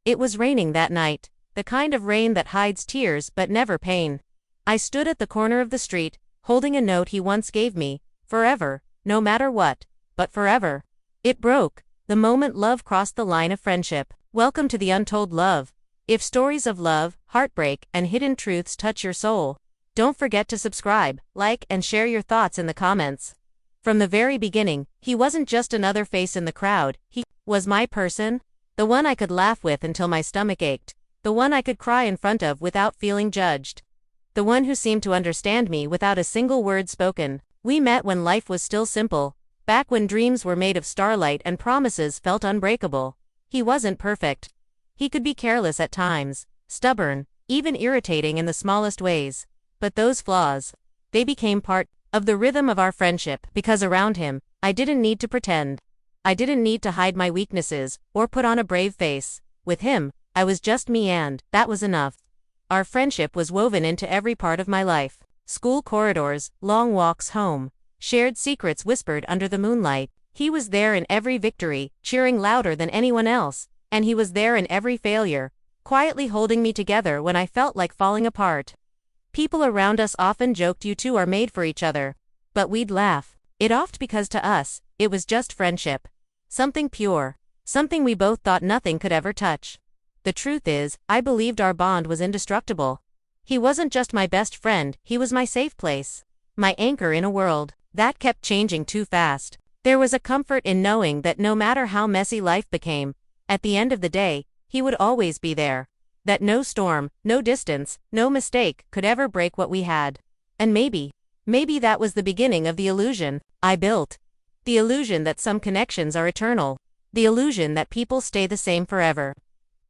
It was raining that night, the kind of rain that hides tears but never pain. I stood at the corner of the street, holding a note he once gave me, forever, no matter what, but forever. It broke, the moment love crossed the line of friendship. Welcome to the Untold Love. If stories of love, heartbreak, and hidden truths touch your soul, don't forget to subscribe, like, and share your thoughts in the comments. From the very beginning, he wasn't just another face in the crowd, he was my person. The one I could laugh with until my stomach ached. The one I could cry in front of without feeling judged. The one who seemed to understand me without a single word spoken. We met when life was still simple, back when dreams were made of starlight and promises felt unbreakable. He wasn't perfect. He could be careless at times, stubborn, even irritating in the smallest ways. But those flaws, they became part of the rhythm of our friendship because around him, I didn't need to pretend. I didn't need to hide my weaknesses or put on a brave face. With him, I was just me, and that was enough. Our friendship was woven into every part of my life. School corridors, long walks home, shared secrets whispered under the moonlight. He was there in every victory, cheering louder than anyone else, and he was there in every failure, quietly holding me together when I felt like falling apart. People around us often joked, "You two are made for each other." But we'd laugh it off because to us, it was just friendship. Something pure, something we both thought nothing could ever touch. The truth is, I believed our bond was indestructible. He wasn't just my best friend, he was my safe place. My anchor in a world that kept changing too fast. There was a comfort in knowing that no matter how messy life became, at the end of the day, he would always be there. That no storm, no distance, no mistake could ever break what we had. And maybe that was the beginning of the illusion I built. The illusion that some connections are eternal. The illusion that people stay the same forever.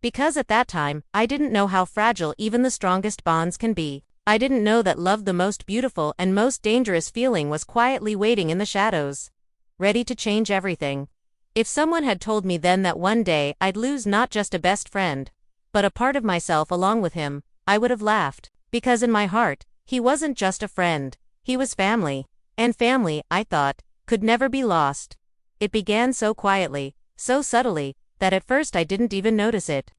Because at that time, I didn't know how fragile even the strongest bonds can be. I didn't know that love, the most beautiful and most dangerous feeling, was quietly waiting in the shadows, ready to change everything. If someone had told me then that one day I'd lose not just a best friend, but a part of myself along with him, I would have laughed. Because in my heart, he wasn't just a friend, he was family. And family, I thought, could never be lost. It began so quietly, so subtly, that at first I didn't even notice it.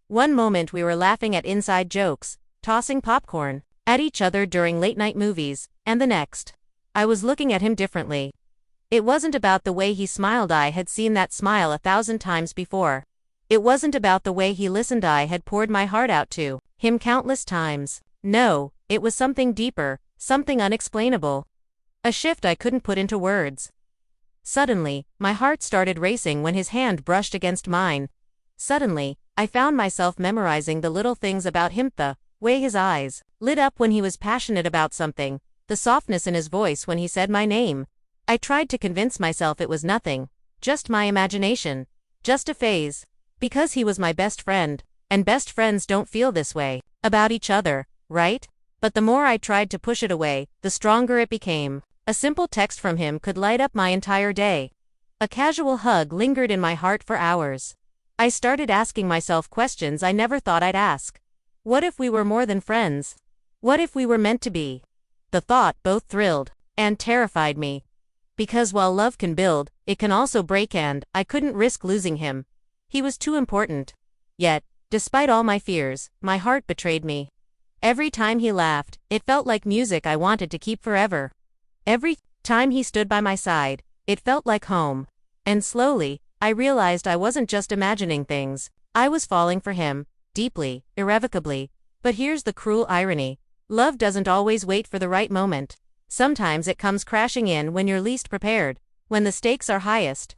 One moment we were laughing at inside jokes, tossing popcorn at each other during late-night movies, and the next, I was looking at him differently. It wasn't about the way he smiled, I had seen that smile 1,000 times before. It wasn't about the way he listened, I had poured my heart out to him countless times. No, it was something deeper, something unexplainable. A shift I couldn't put into words. Suddenly, my heart started racing when his hand brushed against mine. Suddenly, I found myself memorizing the little things about him, the way his eyes lit up when he was passionate about something, the softness in his voice when he said my name. I tried to convince myself it was nothing, just my imagination, just a phase, because he was my best friend, and best friends don't feel this way about each other, right? But the more I tried to push it away, the stronger it became. A simple text from him could light up my entire day. A casual hug lingered in my heart for hours. I started asking myself questions I never thought I'd ask. What if we were more than friends? What if we were meant to be? The thought both thrilled and terrified me. Because while love can build, it can also break, and I couldn't risk losing him. He was too important. Yet, despite all my fears, my heart betrayed me. Every time he laughed, it felt like music I wanted to keep forever. Every time he stood by my side, it felt like home. And slowly, I realized I wasn't just imagining things. I was falling for him, deeply, irrevocably. But here's the cruel irony. Love doesn't always wait for the right moment. Sometimes it comes crashing in when you're least prepared, when the stakes are highest.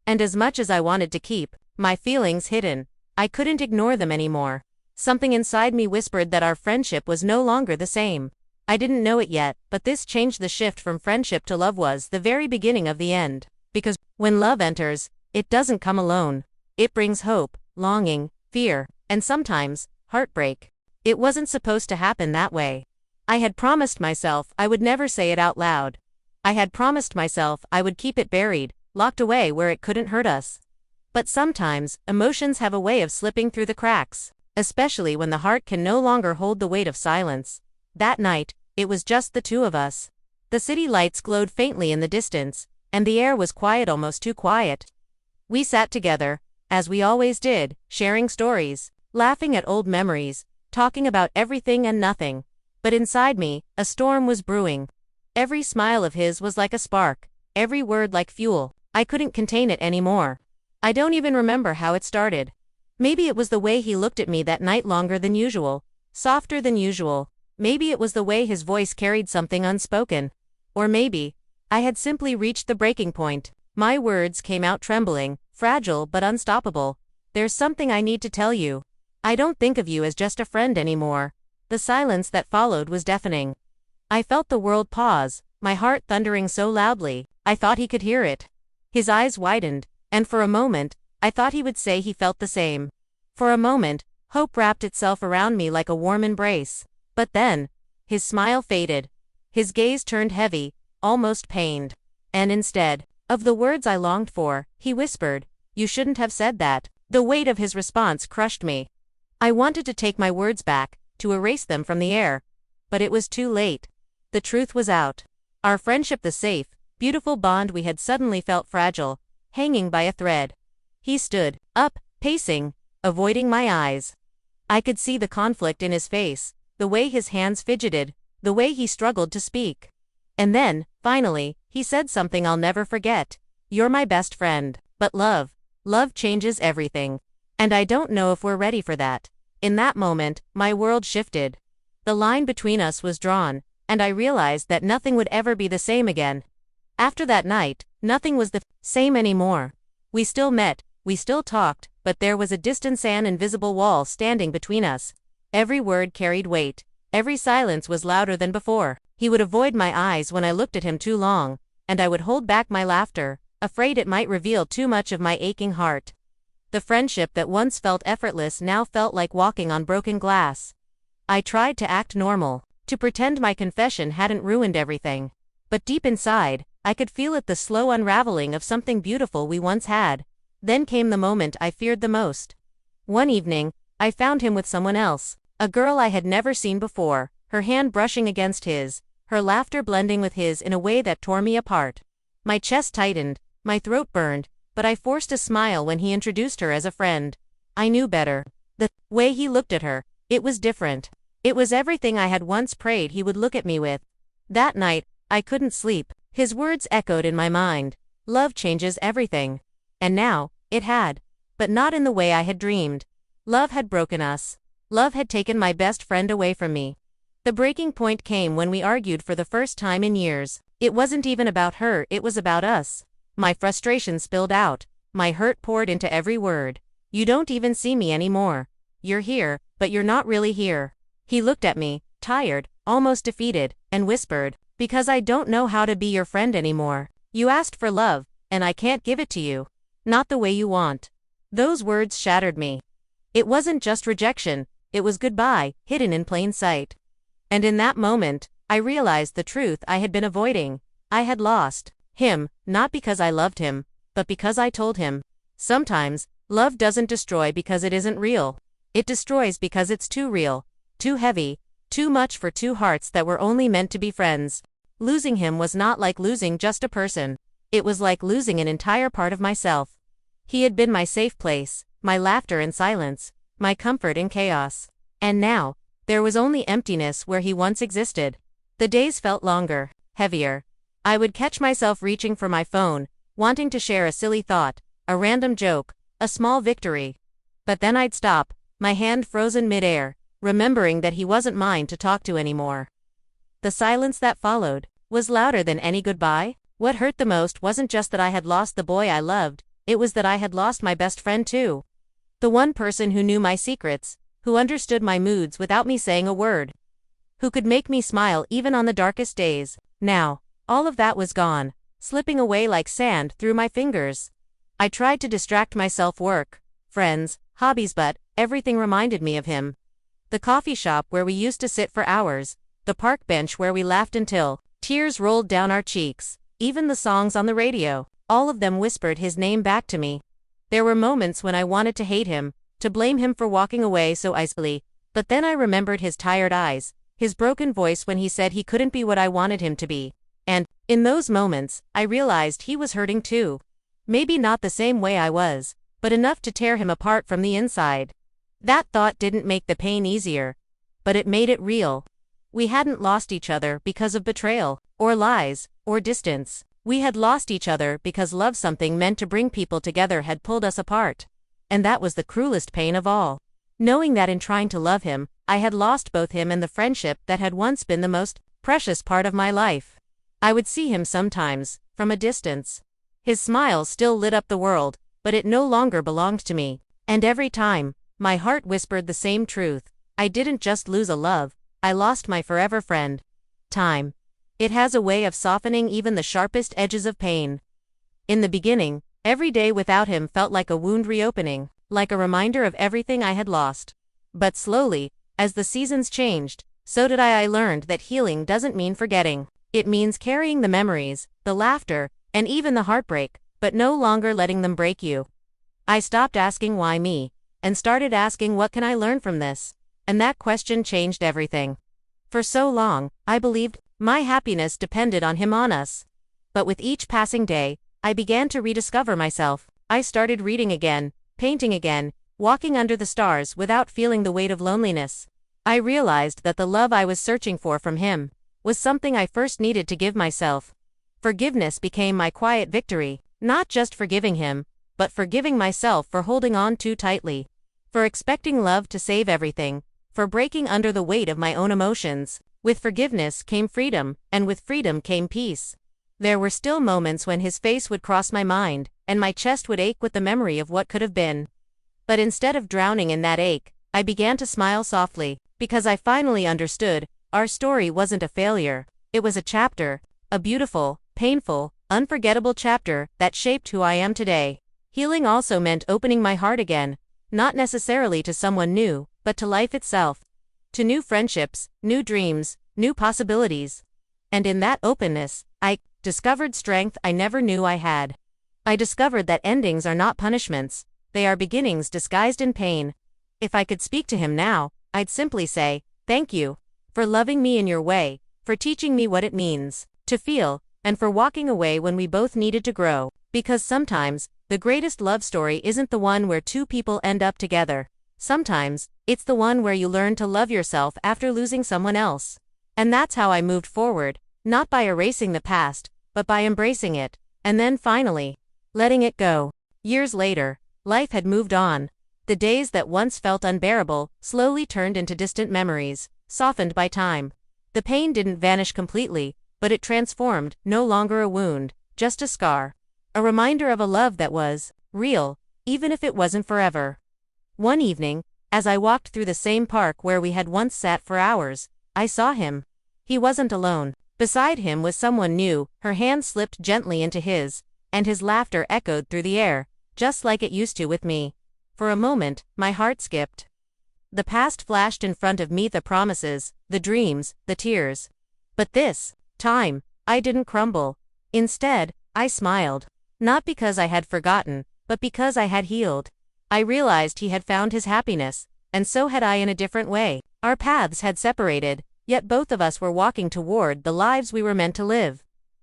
And as much as I wanted to keep my feelings hidden, I couldn't ignore them anymore. Something inside me whispered that our friendship was no longer the same. I didn't know it yet, but this change, the shift from friendship to love, was the very beginning of the end. Because when love enters, it doesn't come alone. It brings hope, longing, fear, and sometimes heartbreak. It wasn't supposed to happen that way. I had promised myself I would never say it out loud. I had promised myself I would keep it buried, locked away where it couldn't hurt us. But sometimes, emotions have a way of slipping through the cracks, especially when the heart can no longer hold the weight of silence. That night, it was just the two of us. The city lights glowed faintly in the distance, and the air was quiet, almost too quiet. We sat together, as we always did, sharing stories, laughing at old memories, talking about everything and nothing. But inside me, a storm was brewing. Every smile of his was like a spark, every word like fuel. I couldn't contain it anymore. I don't even remember how it started. Maybe it was the way he looked at me that night, longer than usual, softer than usual. Maybe it was the way his voice carried something unspoken. Or maybe I had simply reached the breaking point. My words came out trembling, fragile but unstoppable. There's something I need to tell you. I don't think of you as just a friend anymore. The silence that followed was deafening. I felt the world pause, my heart thundering so loudly, I thought he could hear it. His eyes widened, and for a moment, I thought he would say he felt the same. For a moment, hope wrapped itself around me like a warm embrace. But then, his smile faded. His gaze turned heavy, almost pained. And instead of the words I longed for, he whispered, "You shouldn't have said that." The weight of his response crushed me. I wanted to take my words back, to erase them from the air. But it was too late. The truth was out. Our friendship, the safe, beautiful bond we had, suddenly felt fragile, hanging by a thread. He stood up, pacing, avoiding my eyes. I could see the conflict in his face, the way his hands fidgeted, the way he struggled to speak. And then, finally, he said something I'll never forget. "You're my best friend. But love changes everything. And I don't know if we're ready for that." In that moment, my world shifted. The line between us was drawn, and I realized that nothing would ever be the same again. After that night, nothing was the same anymore. We still met, we still talked, but there was a distant and invisible wall standing between us. Every word carried weight. Every silence was louder than before. He would avoid my eyes when I looked at him too long, and I would hold back my laughter, afraid it might reveal too much of my aching heart. The friendship that once felt effortless now felt like walking on broken glass. I tried to act normal, to pretend my confession hadn't ruined everything. But deep inside, I could feel it, the slow unraveling of something beautiful we once had. Then came the moment I feared the most. One evening, I found him with someone else, a girl I had never seen before, her hand brushing against his, her laughter blending with his in a way that tore me apart. My chest tightened, my throat burned, but I forced a smile when he introduced her as a friend. I knew better. The way he looked at her, it was different. It was everything I had once prayed he would look at me with. That night, I couldn't sleep. His words echoed in my mind. Love changes everything. And now, it had. But not in the way I had dreamed. Love had broken us. Love had taken my best friend away from me. The breaking point came when we argued for the first time in years. It wasn't even about her, it was about us. My frustration spilled out. My hurt poured into every word. "You don't even see me anymore. You're here, but you're not really here." He looked at me, tired, almost defeated, and whispered, "Because I don't know how to be your friend anymore. You asked for love, and I can't give it to you. Not the way you want." Those words shattered me. It wasn't just rejection, it was goodbye, hidden in plain sight. And in that moment, I realized the truth I had been avoiding. I had lost him, not because I loved him, but because I told him. Sometimes, love doesn't destroy because it isn't real. It destroys because it's too real, too heavy, too much for two hearts that were only meant to be friends. Losing him was not like losing just a person. It was like losing an entire part of myself. He had been my safe place, my laughter in silence, my comfort in chaos. And now, there was only emptiness where he once existed. The days felt longer, heavier. I would catch myself reaching for my phone, wanting to share a silly thought, a random joke, a small victory. But then I'd stop, my hand frozen midair, remembering that he wasn't mine to talk to anymore. The silence that followed was louder than any goodbye. What hurt the most wasn't just that I had lost the boy I loved, it was that I had lost my best friend too. The one person who knew my secrets, who understood my moods without me saying a word, who could make me smile even on the darkest days. Now, all of that was gone, slipping away like sand through my fingers. I tried to distract myself, work, friends, hobbies, but everything reminded me of him. The coffee shop where we used to sit for hours, the park bench where we laughed until tears rolled down our cheeks, even the songs on the radio, all of them whispered his name back to me. There were moments when I wanted to hate him, to blame him for walking away so easily, but then I remembered his tired eyes, his broken voice when he said he couldn't be what I wanted him to be. And, in those moments, I realized he was hurting too. Maybe not the same way I was, but enough to tear him apart from the inside. That thought didn't make the pain easier, but it made it real. We hadn't lost each other because of betrayal, or lies, or distance. We had lost each other because love, something meant to bring people together, had pulled us apart. And that was the cruelest pain of all. Knowing that in trying to love him, I had lost both him and the friendship that had once been the most precious part of my life. I would see him sometimes, from a distance. His smile still lit up the world, but it no longer belonged to me. And every time, my heart whispered the same truth. I didn't just lose a love, I lost my forever friend. Time. It has a way of softening even the sharpest edges of pain. In the beginning, every day without him felt like a wound reopening, like a reminder of everything I had lost. But slowly, as the seasons changed, so did I. I learned that healing doesn't mean forgetting. It means carrying the memories, the laughter, and even the heartbreak, but no longer letting them break you. I stopped asking why me, and started asking what can I learn from this? And that question changed everything. For so long, I believed my happiness depended on him, on us. But with each passing day, I began to rediscover myself. I started reading again, painting again, walking under the stars without feeling the weight of loneliness. I realized that the love I was searching for from him was something I first needed to give myself. Forgiveness became my quiet victory, not just forgiving him, but forgiving myself for holding on too tightly, for expecting love to save everything, for breaking under the weight of my own emotions. With forgiveness came freedom, and with freedom came peace. There were still moments when his face would cross my mind, and my chest would ache with the memory of what could have been. But instead of drowning in that ache, I began to smile softly, because I finally understood, our story wasn't a failure, it was a chapter, a beautiful, painful, unforgettable chapter that shaped who I am today. Healing also meant opening my heart again, not necessarily to someone new, but to life itself. To new friendships, new dreams, new possibilities. And in that openness, I discovered strength I never knew I had. I discovered that endings are not punishments, they are beginnings disguised in pain. If I could speak to him now, I'd simply say, thank you, for loving me in your way, for teaching me what it means to feel, and for walking away when we both needed to grow. Because sometimes, the greatest love story isn't the one where two people end up together. Sometimes, it's the one where you learn to love yourself after losing someone else. And that's how I moved forward, not by erasing the past, but by embracing it, and then finally, letting it go. Years later, life had moved on. The days that once felt unbearable slowly turned into distant memories, softened by time. The pain didn't vanish completely, but it transformed, no longer a wound, just a scar. A reminder of a love that was real, even if it wasn't forever. One evening, as I walked through the same park where we had once sat for hours, I saw him. He wasn't alone. Beside him was someone new, her hand slipped gently into his, and his laughter echoed through the air, just like it used to with me. For a moment, my heart skipped. The past flashed in front of me, the promises, the dreams, the tears. But this time, I didn't crumble. Instead, I smiled. Not because I had forgotten, but because I had healed. I realized he had found his happiness, and so had I in a different way. Our paths had separated, yet both of us were walking toward the lives we were meant to live.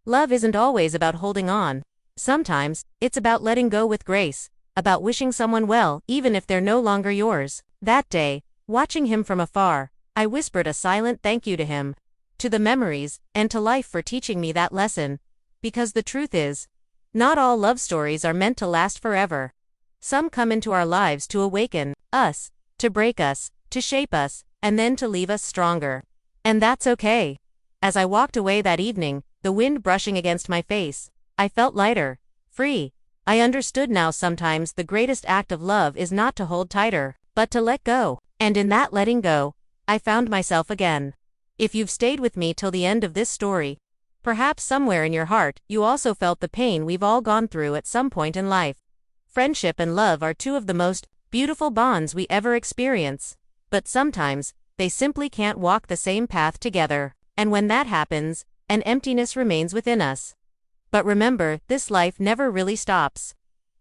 Love isn't always about holding on. Sometimes, it's about letting go with grace, about wishing someone well, even if they're no longer yours. That day, watching him from afar, I whispered a silent thank you to him, to the memories, and to life for teaching me that lesson. Because the truth is, not all love stories are meant to last forever. Some come into our lives to awaken us, to break us, to shape us, and then to leave us stronger. And that's okay. As I walked away that evening, the wind brushing against my face, I felt lighter, free. I understood now sometimes the greatest act of love is not to hold tighter, but to let go. And in that letting go, I found myself again. If you've stayed with me till the end of this story, perhaps somewhere in your heart, you also felt the pain we've all gone through at some point in life. Friendship and love are two of the most beautiful bonds we ever experience. But sometimes, they simply can't walk the same path together. And when that happens, an emptiness remains within us. But remember, this life never really stops.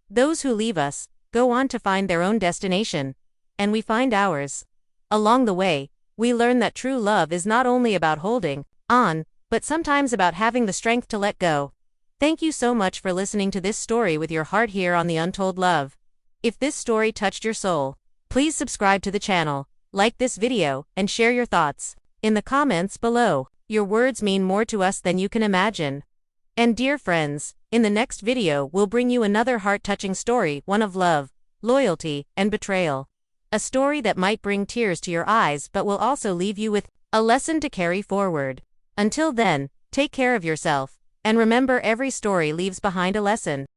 Those who leave us go on to find their own destination, and we find ours. Along the way, we learn that true love is not only about holding on, but sometimes about having the strength to let go. Thank you so much for listening to this story with your heart here on the Untold Love. If this story touched your soul, please subscribe to the channel, like this video, and share your thoughts in the comments below. Your words mean more to us than you can imagine. And dear friends, in the next video we'll bring you another heart-touching story, one of love, loyalty, and betrayal. A story that might bring tears to your eyes but will also leave you with a lesson to carry forward. Until then, take care of yourself, and remember, every story leaves behind a lesson.